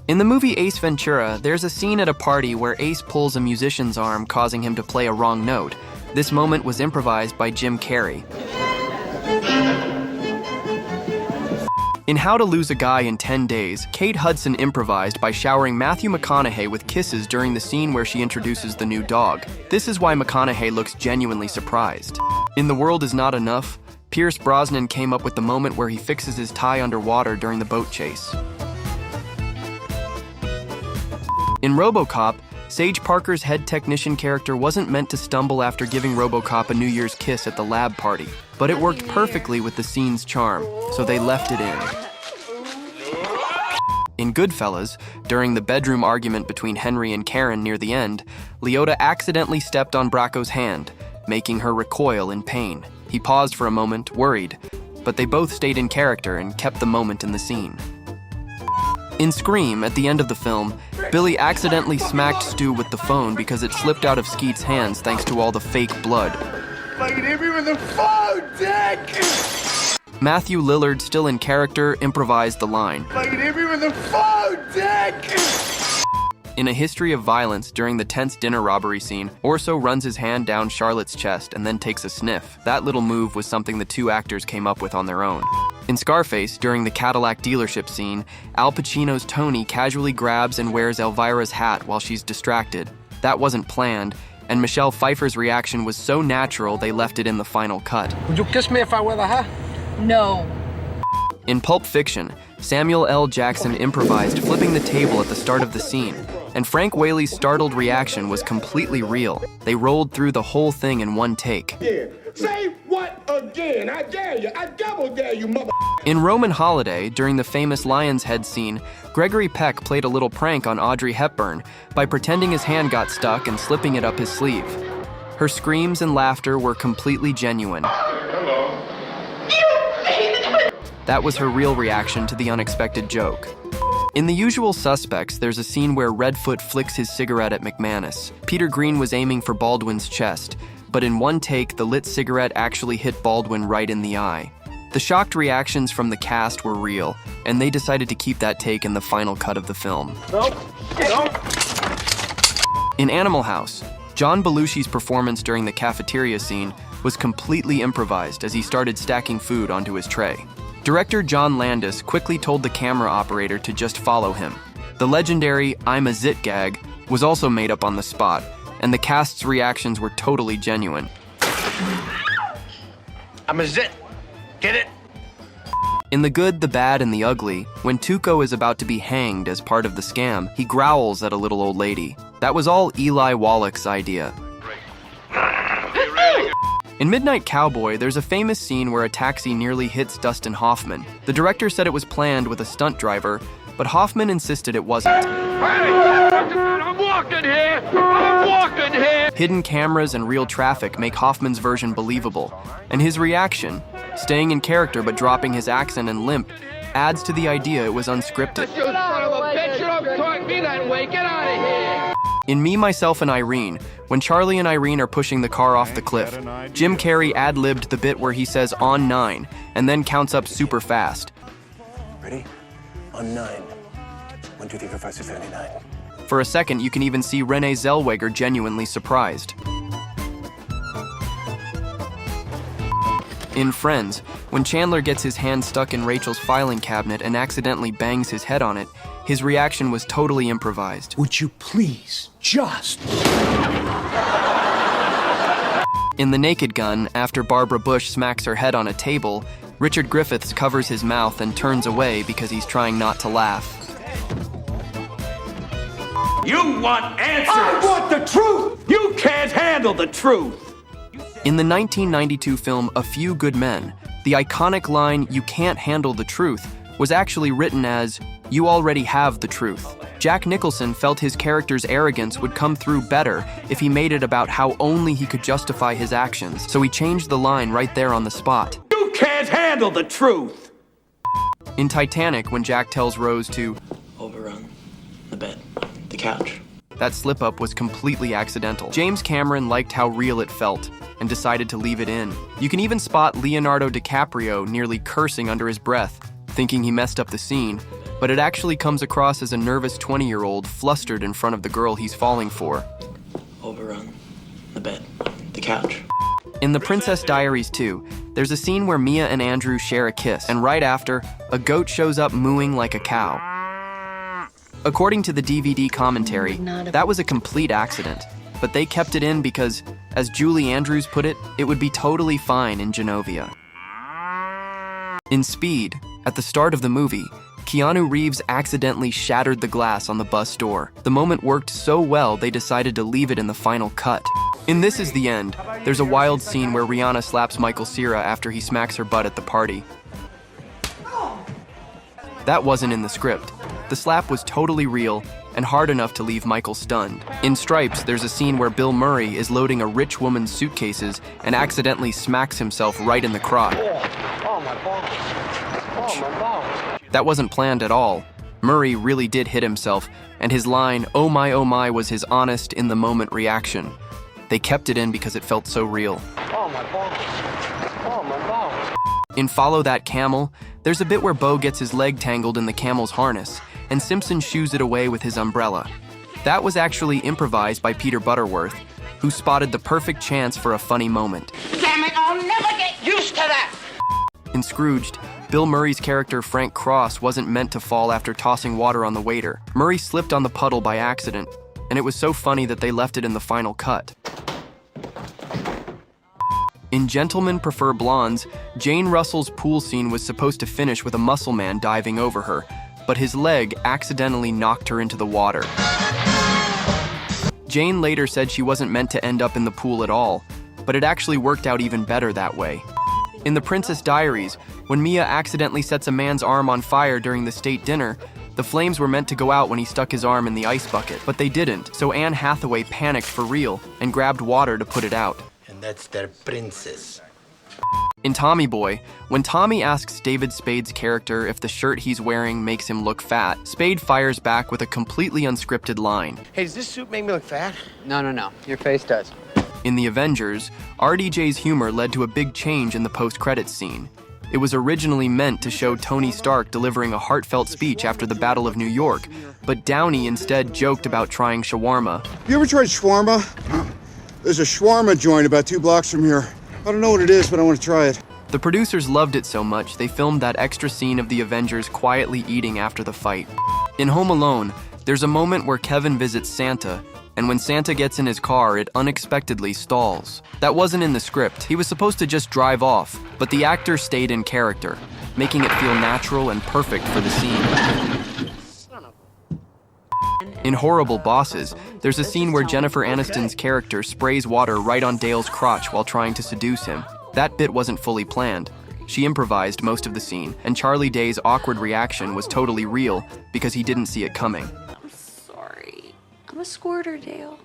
In the movie Ace Ventura, there's a scene at a party where Ace pulls a musician's arm, causing him to play a wrong note. This moment was improvised by Jim Carrey. In How to Lose a Guy in 10 Days, Kate Hudson improvised by showering Matthew McConaughey with kisses during the scene where she introduces the new dog. This is why McConaughey looks genuinely surprised. In The World Is Not Enough, Pierce Brosnan came up with the moment where he fixes his tie underwater during the boat chase. In Robocop, Sage Parker's head technician character wasn't meant to stumble after giving Robocop a New Year's kiss at the lab party, but it worked perfectly with the scene's charm, so they left it in. In Goodfellas, during the bedroom argument between Henry and Karen near the end, Liotta accidentally stepped on Bracco's hand, making her recoil in pain. He paused for a moment, worried, but they both stayed in character and kept the moment in the scene. In Scream, at the end of the film, Billy accidentally smacked Stu with the phone because it slipped out of Skeet's hands thanks to all the fake blood. Fucking hit me with the phone, Dick! Matthew Lillard, still in character, improvised the line. Fucking hit me with the phone, Dick! In A History of Violence, during the tense dinner robbery scene, Orso runs his hand down Charlotte's chest and then takes a sniff. That little move was something the two actors came up with on their own. In Scarface, during the Cadillac dealership scene, Al Pacino's Tony casually grabs and wears Elvira's hat while she's distracted. That wasn't planned, and Michelle Pfeiffer's reaction was so natural they left it in the final cut. Would you kiss me if I wear the hat? No. In Pulp Fiction, Samuel L. Jackson improvised flipping the table at the start of the scene, and Frank Whaley's startled reaction was completely real. They rolled through the whole thing in one take. Yeah. Say what again? I dare you. I double dare you, mother. In Roman Holiday, during the famous Lion's Head scene, Gregory Peck played a little prank on Audrey Hepburn by pretending his hand got stuck and slipping it up his sleeve. Her screams and laughter were completely genuine. Hello. That was her real reaction to the unexpected joke. In The Usual Suspects, there's a scene where Redfoot flicks his cigarette at McManus. Peter Green was aiming for Baldwin's chest, but in one take, the lit cigarette actually hit Baldwin right in the eye. The shocked reactions from the cast were real, and they decided to keep that take in the final cut of the film. Nope. In Animal House, John Belushi's performance during the cafeteria scene was completely improvised as he started stacking food onto his tray. Director John Landis quickly told the camera operator to just follow him. The legendary "I'm a zit" gag was also made up on the spot, and the cast's reactions were totally genuine. I'm a zit. Get it? In The Good, the Bad, and the Ugly, when Tuco is about to be hanged as part of the scam, he growls at a little old lady. That was all Eli Wallach's idea. In Midnight Cowboy, there's a famous scene where a taxi nearly hits Dustin Hoffman. The director said it was planned with a stunt driver, but Hoffman insisted it wasn't. I'm walking here! I'm walking here! Hidden cameras and real traffic make Hoffman's version believable, and his reaction, staying in character but dropping his accent and limp, adds to the idea it was unscripted. You son of a bitch! You don't talk me that way! Get out of here! In Me, Myself, and Irene, when Charlie and Irene are pushing the car off the cliff, Jim Carrey ad-libbed the bit where he says "on 9" and then counts up super fast. Ready? On 9. 1, 2, 3, 4, 5, 6, 7, 8, 9. For a second, you can even see Renee Zellweger genuinely surprised. In Friends, when Chandler gets his hand stuck in Rachel's filing cabinet and accidentally bangs his head on it, his reaction was totally improvised. Would you please just... In The Naked Gun, after Barbara Bush smacks her head on a table, Richard Griffiths covers his mouth and turns away because he's trying not to laugh. You want answers! I want the truth! You can't handle the truth! In the 1992 film A Few Good Men, the iconic line, "You can't handle the truth," was actually written as, "You already have the truth." Jack Nicholson felt his character's arrogance would come through better if he made it about how only he could justify his actions, so he changed the line right there on the spot. You can't handle the truth! In Titanic, when Jack tells Rose to overrun the bed, the couch. That slip-up was completely accidental. James Cameron liked how real it felt and decided to leave it in. You can even spot Leonardo DiCaprio nearly cursing under his breath, thinking he messed up the scene, but it actually comes across as a nervous 20-year-old flustered in front of the girl he's falling for. Overrun. The bed. The couch. In The Princess Diaries 2, there's a scene where Mia and Andrew share a kiss, and right after, a goat shows up mooing like a cow. According to the DVD commentary, that was a complete accident, but they kept it in because, as Julie Andrews put it, it would be totally fine in Genovia. In Speed, at the start of the movie, Keanu Reeves accidentally shattered the glass on the bus door. The moment worked so well, they decided to leave it in the final cut. In This Is the End, there's a wild scene where Rihanna slaps Michael Cera after he smacks her butt at the party. That wasn't in the script. The slap was totally real and hard enough to leave Michael stunned. In Stripes, there's a scene where Bill Murray is loading a rich woman's suitcases and accidentally smacks himself right in the crotch. Oh, my balls. Oh, my balls. That wasn't planned at all. Murray really did hit himself, and his line, oh my, was his honest, in-the-moment reaction. They kept it in because it felt so real. Oh, my balls. Oh, my balls. In Follow That Camel, there's a bit where Bo gets his leg tangled in the camel's harness, and Simpson shoos it away with his umbrella. That was actually improvised by Peter Butterworth, who spotted the perfect chance for a funny moment. Damn it, I'll never get used to that! In Scrooged, Bill Murray's character Frank Cross wasn't meant to fall after tossing water on the waiter. Murray slipped on the puddle by accident, and it was so funny that they left it in the final cut. In Gentlemen Prefer Blondes, Jane Russell's pool scene was supposed to finish with a muscle man diving over her, but his leg accidentally knocked her into the water. Jane later said she wasn't meant to end up in the pool at all, but it actually worked out even better that way. In The Princess Diaries, when Mia accidentally sets a man's arm on fire during the state dinner, the flames were meant to go out when he stuck his arm in the ice bucket, but they didn't, so Anne Hathaway panicked for real and grabbed water to put it out. And that's their princess. In Tommy Boy, when Tommy asks David Spade's character if the shirt he's wearing makes him look fat, Spade fires back with a completely unscripted line. Hey, does this suit make me look fat? No. Your face does. In The Avengers, RDJ's humor led to a big change in the post-credits scene. It was originally meant to show Tony Stark delivering a heartfelt speech after the Battle of New York, but Downey instead joked about trying shawarma. You ever tried shawarma? There's a shawarma joint about 2 blocks from here. I don't know what it is, but I want to try it. The producers loved it so much, they filmed that extra scene of the Avengers quietly eating after the fight. In Home Alone, there's a moment where Kevin visits Santa, and when Santa gets in his car, it unexpectedly stalls. That wasn't in the script. He was supposed to just drive off, but the actor stayed in character, making it feel natural and perfect for the scene. In Horrible Bosses, there's a scene where Jennifer Aniston's character sprays water right on Dale's crotch while trying to seduce him. That bit wasn't fully planned. She improvised most of the scene, and Charlie Day's awkward reaction was totally real because he didn't see it coming. I'm sorry. I'm a squirter, Dale.